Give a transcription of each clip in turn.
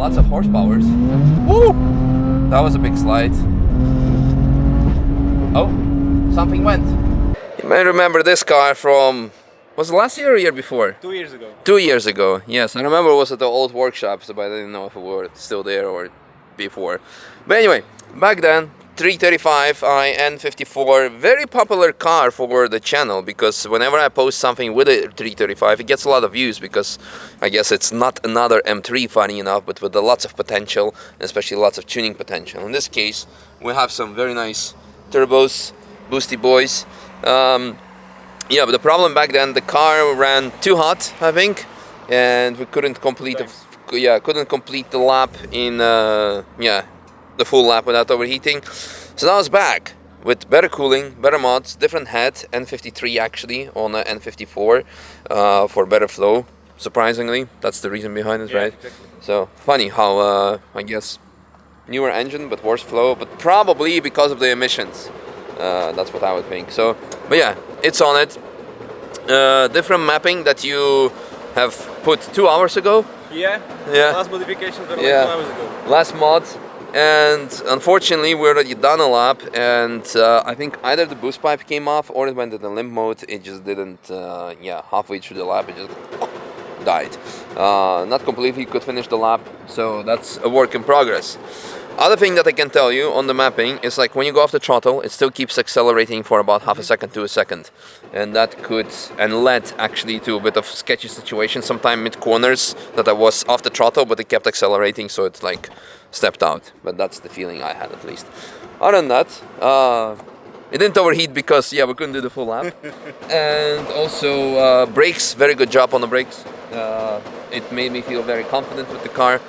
lots of horsepowers. Woo! That was a big slide. Oh, something went. You may remember this car from, was it last year or year before? 2 years ago. 2 years ago, yes. I remember it was at the old workshop, so but I didn't know if it were still there or before. But anyway, back then, 335i N54, very popular car for the channel, because whenever I post something with a 335, it gets a lot of views, because I guess it's not another M3, funny enough, but with lots of potential, especially lots of tuning potential. In this case, we have some very nice turbos, boosty boys. Yeah, but the problem back then, the car ran too hot, I think, and we couldn't complete the lap in the full lap without overheating. So now it's back with better cooling, better mods, different head, N53 actually on a N54 for better flow. Surprisingly, that's the reason behind it, right? Exactly. So funny how I guess newer engine but worse flow, but probably because of the emissions. That's what I would think. So, but yeah, it's on it. Different mapping that you have put 2 hours ago. Yeah. Last modification were like 2 hours ago. Last mod. And unfortunately, we already done a lap, and I think either the boost pipe came off or it went in the limp mode. It just didn't, halfway through the lap, it just died. Not completely could finish the lap, so that's a work in progress. Other thing that I can tell you on the mapping is like when you go off the throttle, it still keeps accelerating for about half a second to a second. And that could, and led actually to a bit of sketchy situation, sometime mid corners that I was off the throttle, but it kept accelerating, so it's like stepped out. But that's the feeling I had at least. Other than that, it didn't overheat because, we couldn't do the full lap. And also brakes, very good job on the brakes. It made me feel very confident with the car.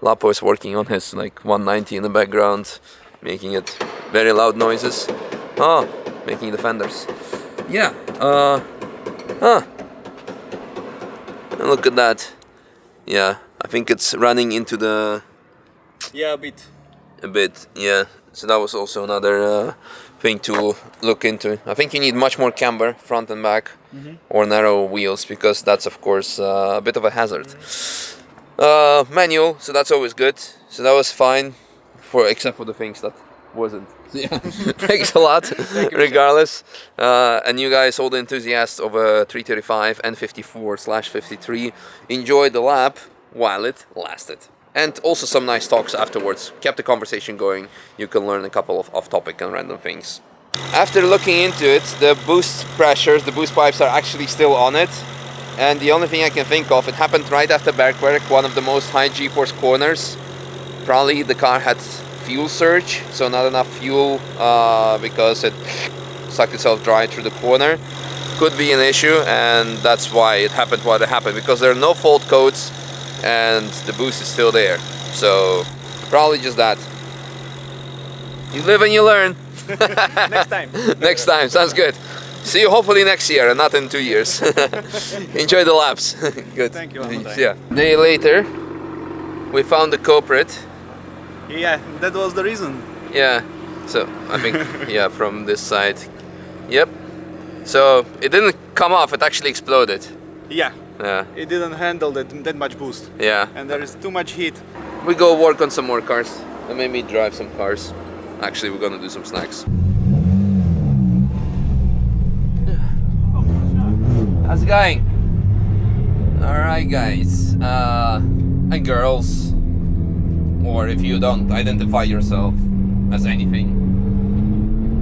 Lapo is working on his like 190 in the background, making it very loud noises. Oh, making the fenders. Yeah. And look at that. Yeah, I think it's running into the. Yeah, a bit. A bit, yeah. So that was also another thing to look into. I think you need much more camber, front and back, or narrow wheels, because that's of course a bit of a hazard. Manual, so that's always good. So that was fine, except for the things that wasn't. Yeah, thanks a lot. Regardless, and you guys, all the enthusiasts of a 335 N54/53, enjoyed the lap while it lasted. And also some nice talks afterwards. Kept the conversation going. You can learn a couple of off-topic and random things. After looking into it, the boost pressures, the boost pipes are actually still on it. And the only thing I can think of, it happened right after Bergwerk, one of the most high G-force corners. Probably the car had fuel surge, so not enough fuel because it sucked itself dry through the corner. Could be an issue, and that's why it happened what it happened, because there are no fault codes and the boost is still there. So probably just that. You live and you learn. Next time. Next time, sounds good. See you hopefully next year and not in 2 years. Enjoy the laps. Good. Thank you. Yeah. Day later, we found the culprit. Yeah, that was the reason. Yeah. So I think from this side. Yep. So it didn't come off. It actually exploded. Yeah. Yeah. It didn't handle that much boost. Yeah. And there is too much heat. We go work on some more cars and maybe drive some cars. Actually, we're gonna do some snacks. How's it going? Alright guys, and girls, or if you don't identify yourself as anything,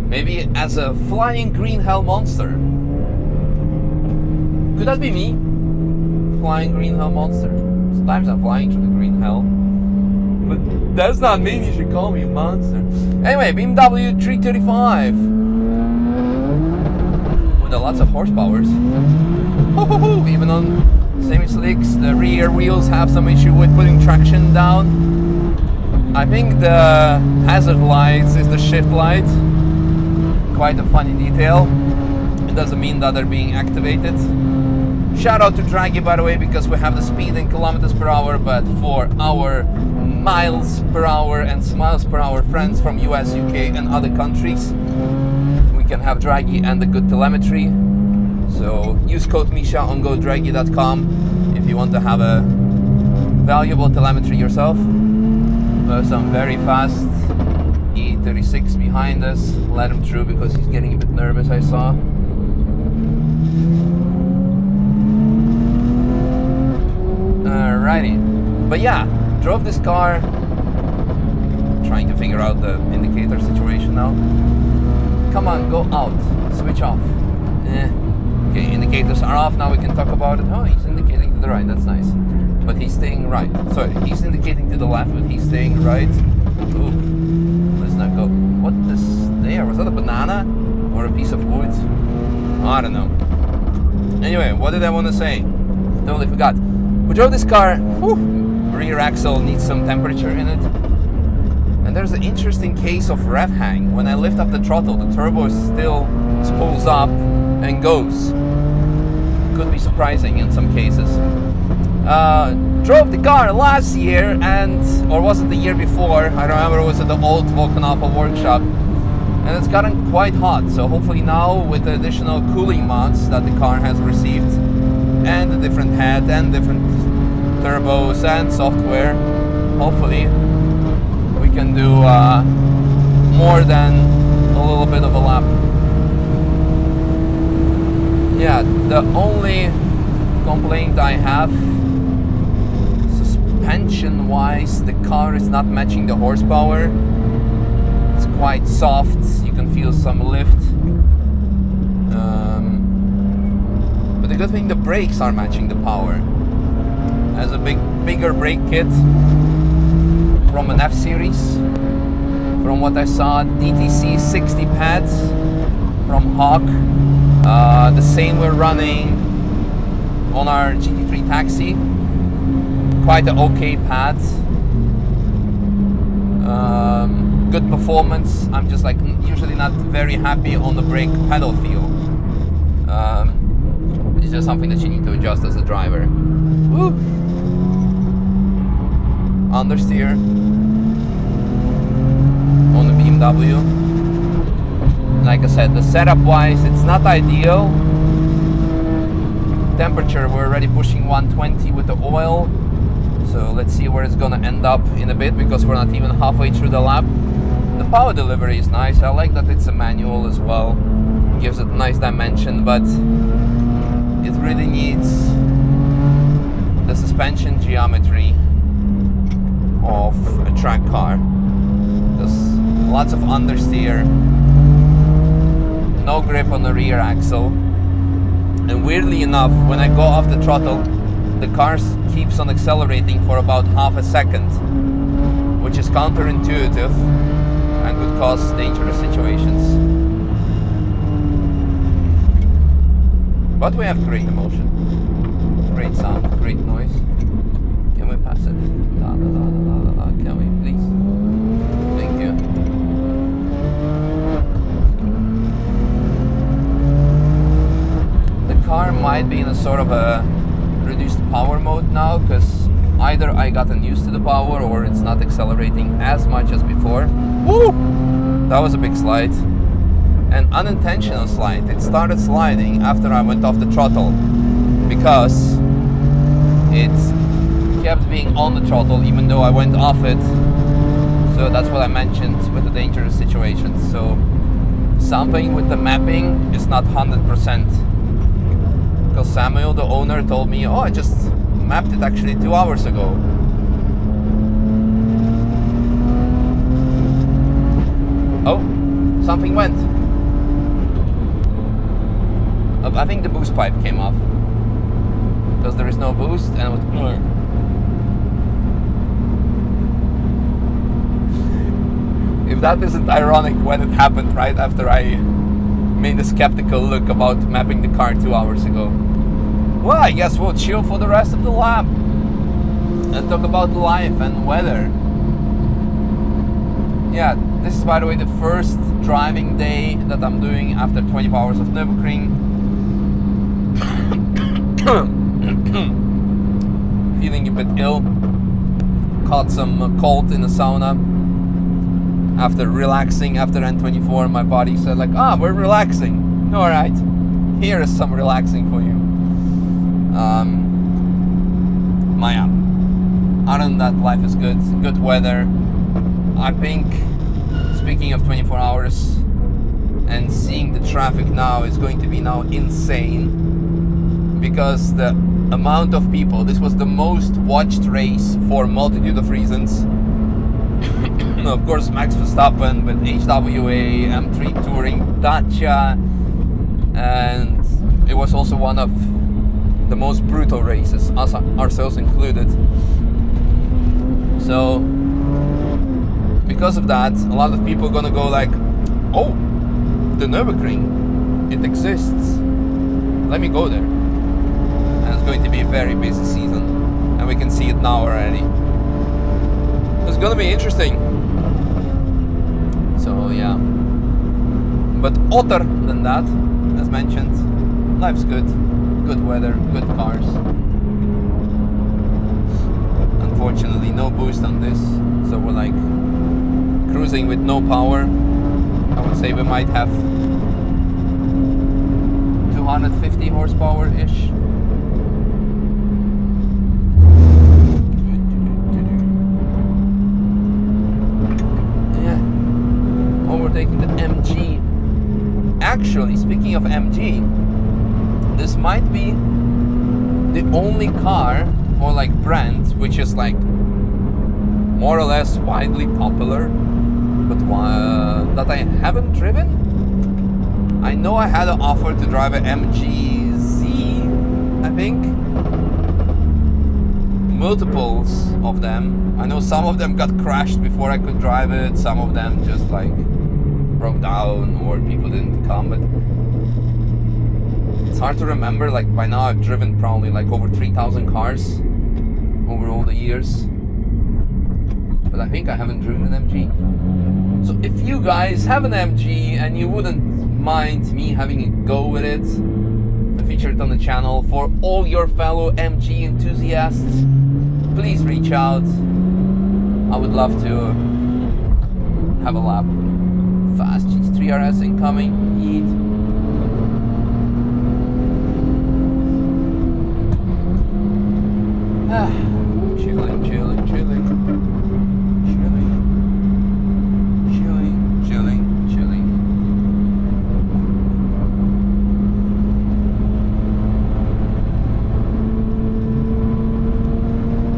maybe as a flying green hell monster. Could that be me? Flying green hell monster. Sometimes I'm flying through the green hell, but does not mean you should call me a monster. Anyway, BMW 335 with lots of horsepowers. Even on semi-slicks, the rear wheels have some issue with putting traction down. I think the hazard lights is the shift light. Quite a funny detail. It doesn't mean that they're being activated. Shout out to Draggy, by the way, because we have the speed in kilometers per hour, but for our miles per hour and miles per hour friends from US, UK and other countries, we can have Draggy and the good telemetry. So use code Misha on godraggy.com if you want to have a valuable telemetry yourself. Some very fast E36 behind us. Let him through because he's getting a bit nervous, I saw. Alrighty. But yeah, drove this car. Trying to figure out the indicator situation now. Come on, go out. Switch off. Okay, indicators are off. Now we can talk about it. Oh, he's indicating to the right. That's nice. But he's staying right. Sorry, he's indicating to the left, but he's staying right. Ooh, let's not go. What is there? Was that a banana or a piece of wood? I don't know. Anyway, what did I want to say? Totally forgot. We drove this car. Whew, rear axle needs some temperature in it. And there's an interesting case of rev hang. When I lift up the throttle, the turbo still spools up and goes. Could be surprising in some cases. Drove the car last year, or was it the year before? I remember it was at the old VULCAN ALPHA workshop, and it's gotten quite hot. So hopefully now, with the additional cooling mods that the car has received, and the different head and different turbos and software, hopefully we can do more than a little bit of a lap. Yeah, the only complaint I have, suspension wise, the car is not matching the horsepower. It's quite soft, you can feel some lift. But the good thing, the brakes are matching the power. Has a bigger brake kit from an F-Series. From what I saw, DTC 60 pads from Hawk. The same we're running on our GT3 Taxi. Quite an okay pad. Good performance. I'm just like usually not very happy on the brake pedal feel. It's just something that you need to adjust as a driver. Woo. Understeer on the BMW. Like I said, the setup wise, it's not ideal. Temperature, we're already pushing 120 with the oil. So let's see where it's gonna end up in a bit, because we're not even halfway through the lap. The power delivery is nice. I like that it's a manual as well. Gives it a nice dimension, but it really needs the suspension geometry of a track car. There's lots of understeer, no grip on the rear axle, and weirdly enough, when I go off the throttle, the car keeps on accelerating for about half a second, which is counterintuitive and could cause dangerous situations. But we have great emotion, great sound, great noise. Can we pass it? La, la, la, la, la, la. Can we please? Thank you. The car might be in a sort of a reduced power mode now, because either I gotten used to the power or it's not accelerating as much as before. Woo! That was a big slide. An unintentional slide. It started sliding after I went off the throttle because it kept being on the throttle even though I went off it. So that's what I mentioned with the dangerous situations. So something with the mapping is not 100%. Because Samuel, the owner, told me, oh, I just mapped it actually 2 hours ago. Oh, something went. I think the boost pipe came off. Because there is no boost and it was... If that isn't ironic when it happened right after I made a skeptical look about mapping the car 2 hours ago. Well, I guess we'll chill for the rest of the lap and talk about life and weather. Yeah, this is, by the way, the first driving day that I'm doing after 24 hours of Nürburgring. Feeling a bit ill. Caught some cold in the sauna. After relaxing after N24, my body said like, we're relaxing. Alright, here is some relaxing for you. Maya. Other than that, life is good. Good weather. I think, speaking of 24 hours and seeing the traffic now, is going to be now insane, because the amount of people, this was the most watched race for a multitude of reasons. Of course, Max Verstappen with HWA, M3 Touring, Dacia, and it was also one of the most brutal races, us ourselves included. So because of that, a lot of people are gonna go like, oh, the Nürburgring, it exists, let me go there. And it's going to be a very busy season, and we can see it now already. It's gonna be interesting. So yeah, but other than that, as mentioned, life's good. Good weather, good cars. Unfortunately, no boost on this, so we're like cruising with no power. I would say we might have 250 horsepower-ish. Yeah, overtaking the MG. Actually, speaking of MG, this might be the only car or like brand which is like more or less widely popular, but that I haven't driven. I know I had an offer to drive an MG-Z, I think. Multiples of them. I know some of them got crashed before I could drive it. Some of them just like broke down or people didn't come, but it's hard to remember. Like by now I've driven probably like over 3,000 cars over all the years, but I think I haven't driven an MG. So if you guys have an MG and you wouldn't mind me having a go with it, to feature it on the channel for all your fellow MG enthusiasts, please reach out. I would love to have a lap. Fast GT3 RS incoming. Yeet. Chilling.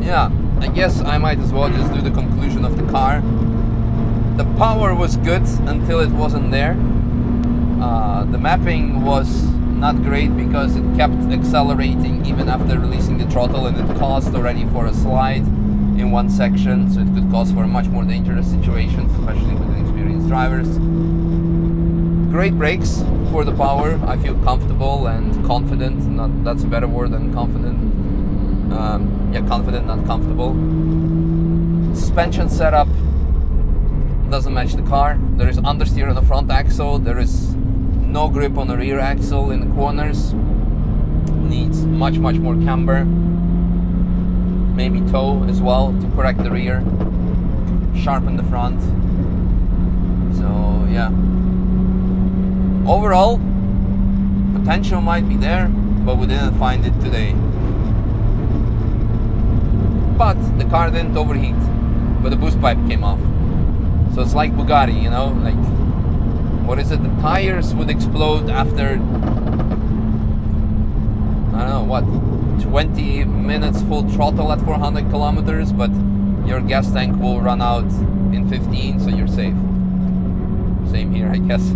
Yeah, I guess I might as well just do the conclusion of the car. The power was good until it wasn't there. The mapping was not great because it kept accelerating even after releasing the throttle, and it caused already for a slide in one section, so it could cause for much more dangerous situations, especially with inexperienced drivers. Great brakes for the power. I feel comfortable and confident. That's a better word than confident. Yeah, confident, not comfortable. Suspension setup doesn't match the car. There is understeer on the front axle. There is no grip on the rear axle in the corners. Needs much more camber. Maybe toe as well to correct the rear. Sharpen the front. So yeah. Overall, potential might be there, but we didn't find it today. But the car didn't overheat, but the boost pipe came off. So it's like Bugatti, you know, like, what is it? The tires would explode after, I don't know, what, 20 minutes full throttle at 400 kilometers, but your gas tank will run out in 15, so you're safe. Same here, I guess.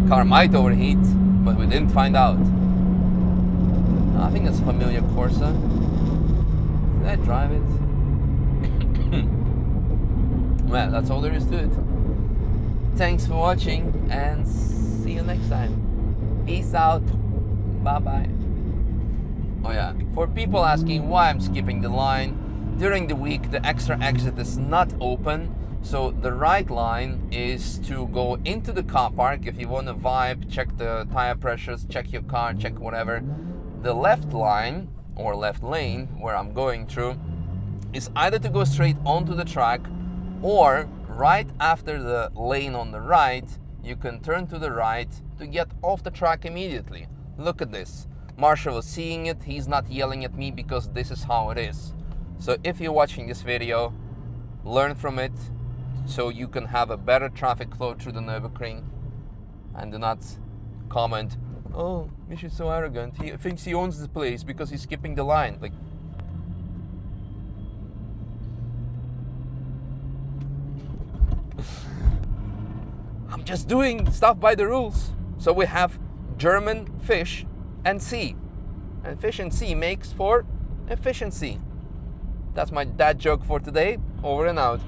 Car might overheat, but we didn't find out. I think it's a familiar Corsa. Did I drive it? Well, that's all there is to it. Thanks for watching, and see you next time. Peace out. Bye-bye. Oh yeah, for people asking why I'm skipping the line, during the week the extra exit is not open, so the right line is to go into the car park if you want to vibe, check the tire pressures, check your car, check whatever. The left line, or left lane, where I'm going through, is either to go straight onto the track, or right after the lane on the right, you can turn to the right to get off the track immediately. Look at this. Marshall is seeing it. He's not yelling at me because this is how it is. So if you're watching this video, learn from it so you can have a better traffic flow through the Nürburgring, and do not comment, oh, Misha's so arrogant, he thinks he owns the place because he's skipping the line. Like, I'm just doing stuff by the rules. So we have German fish and sea. And fish and sea makes for efficiency. That's my dad joke for today. Over and out.